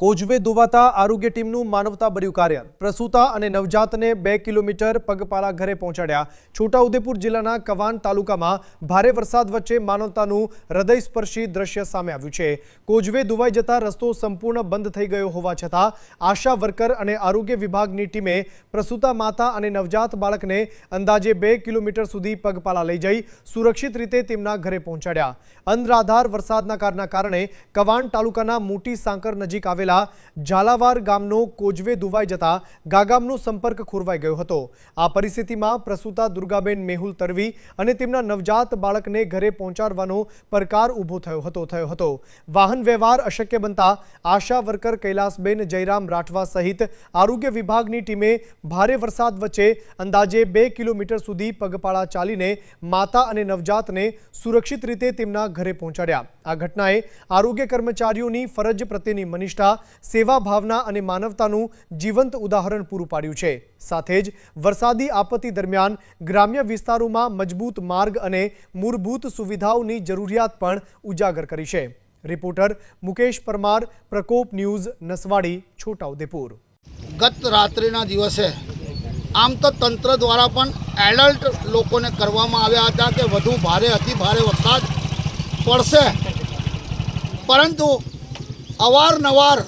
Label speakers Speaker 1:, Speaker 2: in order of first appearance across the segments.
Speaker 1: Causeway ધોવાતા આરોગ્ય ટીમનું માનવતાભર્યું કાર્ય પ્રસૂતા અને નવજાતને 2 કિલોમીટર પગપાળા ઘરે પહોંચાડ્યા। છોટાઉદેપુર જિલ્લાના કવાંટ તાલુકામાં ભારે વરસાદ વચ્ચે માનવતાનું હૃદયસ્પર્શી દ્રશ્ય સામે આવ્યું છે। કોઝવે ધોવાઈ જતા રસ્તો સંપૂર્ણ બંધ થઈ ગયો હોવા છતાં આશા વર્કર અને આરોગ્ય વિભાગની ટીમે પ્રસૂતા માતા અને નવજાત બાળકને અંદાજે 2 કિલોમીટર સુધી પગપાળા લઈ જઈ સુરક્ષિત રીતે તેમના ઘરે પહોંચાડ્યા। અનરાધાર વરસાદના કારણે કવાંટ તાલુકાના મોટી સાંકર નજીક આવેલા ઝાલાવાર ગામનો કોઝવે ધોવાઈ જતા ગામનો સંપર્ક ખોરવાઈ ગયો હતો। આ પરિસ્થિતિમાં પ્રસૂતા દુર્ગાબેન મેહુલ તરવી અને તેમના નવજાત બાળકને ઘરે પહોંચાડવાનો પડકાર ઊભો થયો હતો। વાહન વ્યવહાર અશક્ય બનતા આશા વર્કર કૈલાસબેન જયરામ રાઠવા સહિત આરોગ્ય વિભાગની ટીમે ભારે વરસાદ વચ્ચે અંદાજે 2 કિલોમીટર સુધી પગપાળા ચાલીને માતા અને નવજાતને સુરક્ષિત રીતે તેમના ઘરે પહોંચાડ્યા। આ ઘટનાએ આરોગ્ય કર્મચારીઓની ફરજ પ્રત્યેની મનિષ્ઠા, સેવા ભાવના અને માનવતાનું જીવંત ઉદાહરણ પૂરું પાડ્યું છે। સાથે જ વરસાદી આપત્તિ દરમિયાન ગ્રામ્ય વિસ્તારોમાં મજબૂત માર્ગ અને મૂળભૂત સુવિધાઓની જરૂરિયાત પણ ઉજાગર કરી છે। રિપોર્ટર મુકેશ પરમાર, પ્રકોપ ન્યૂઝ, નસવાડી, છોટાઉદેપુર।
Speaker 2: ગત રાત્રિના દિવસે આમ તો તંત્ર દ્વારા પણ એલર્ટ લોકોને કરવામાં આવ્યા હતા કે વધુ ભારે અતિ ભારે વરસાદ પડશે, પરંતુ અવારનવાર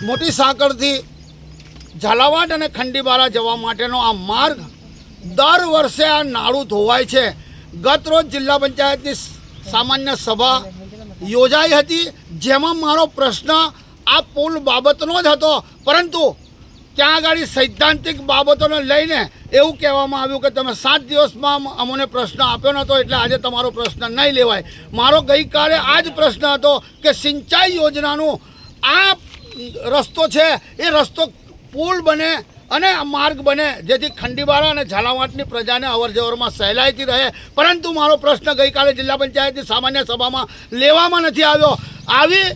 Speaker 2: મોટી સાંકળથી ઝાલાવાડ અને ખંડીબારા જવા માટેનો આ માર્ગ દર વર્ષે આ નાળું ધોવાય છે। ગત રોજ જિલ્લા પંચાયતની સામાન્ય સભા યોજાઈ હતી, જેમાં મારો પ્રશ્ન આ પુલ બાબતનો જ હતો, પરંતુ ત્યાં આગળ સૈદ્ધાંતિક બાબતોને લઈને એવું કહેવામાં આવ્યું કે તમે 7 દિવસમાં અમને પ્રશ્ન આપ્યો નહોતો એટલે આજે તમારો પ્રશ્ન નહીં લેવાય। મારો ગઈકાલે આ જ પ્રશ્ન હતો કે સિંચાઈ યોજનાનું આ રસ્તો છે એ રસ્તો પુલ બને અને માર્ગ બને, જેથી ખંડીબારા અને ઝાલાવાડની પ્રજાને અવરજવરમાં સહેલાઈથી રહે, પરંતુ મારો પ્રશ્ન ગઈકાલે જિલ્લા પંચાયતની સામાન્ય સભામાં લેવામાં નથી આવ્યો। આવી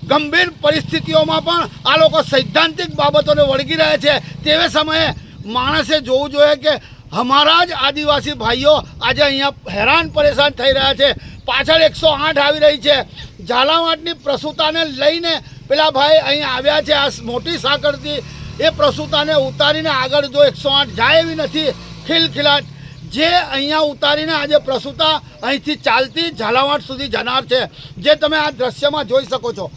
Speaker 2: ગંભીર પરિસ્થિતિઓમાં પણ આ લોકો સૈદ્ધાંતિક બાબતોને વળગી રહે છે। તેવે સમયે માણસે જોવું જોઈએ કે અમારા જ આદિવાસી ભાઈઓ આજે અહીંયા હેરાન પરેશાન થઈ રહ્યા છે। પાછળ 108 આવી રહી છે। ઝાલાવાડની પ્રસૂતાને લઈને પેલા ભાઈ અહીં આવ્યા છે આ મોટી સાંકળથી, એ પ્રસૂતાને ઉતારીને આગળ જો 108 જાય એવી નથી ખિલખિલાટ, જે અહીંયા ઉતારીને આજે પ્રસૂતા અહીંથી ચાલતી ઝાલાવાડ સુધી જનાર છે, જે તમે આ દ્રશ્યમાં જોઈ શકો છો।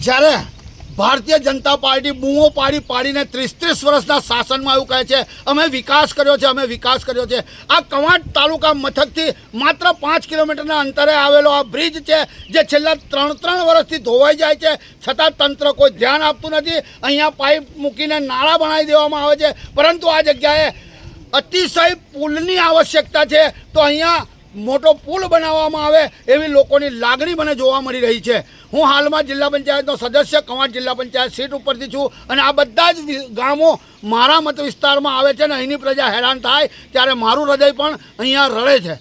Speaker 2: જ્યારે ભારતીય જનતા પાર્ટી બૂમો પાડીને 30 વર્ષના શાસનમાં એવું કહે છે અમે વિકાસ કર્યો છે, અમે વિકાસ કર્યો છે। આ કવાંટ તાલુકા મથકથી માત્ર 5 કિલોમીટરના અંતરે આવેલો આ બ્રિજ છે, જે છેલ્લા 3 વર્ષથી ધોવાઈ જાય છે, છતાં તંત્ર કોઈ ધ્યાન આપતું નથી। અહીંયા પાઇપ મૂકીને નાળા બનાવી દેવામાં આવે છે, પરંતુ આ જગ્યાએ અતિશય પુલની આવશ્યકતા છે, તો અહીંયા મોટો પુલ બનાવવામાં આવે એવી લોકોની લાગણી મને જોવા મળી રહી છે। હું હાલમાં જિલ્લા પંચાયતનો સદસ્ય કવાંટ જિલ્લા પંચાયત સીટ ઉપરથી છું, અને આ બધા જ ગામો મારા મત વિસ્તારમાં આવે છે, અને અહીંની પ્રજા હેરાન થાય ત્યારે મારું હૃદય પણ અહીંયા રડે છે।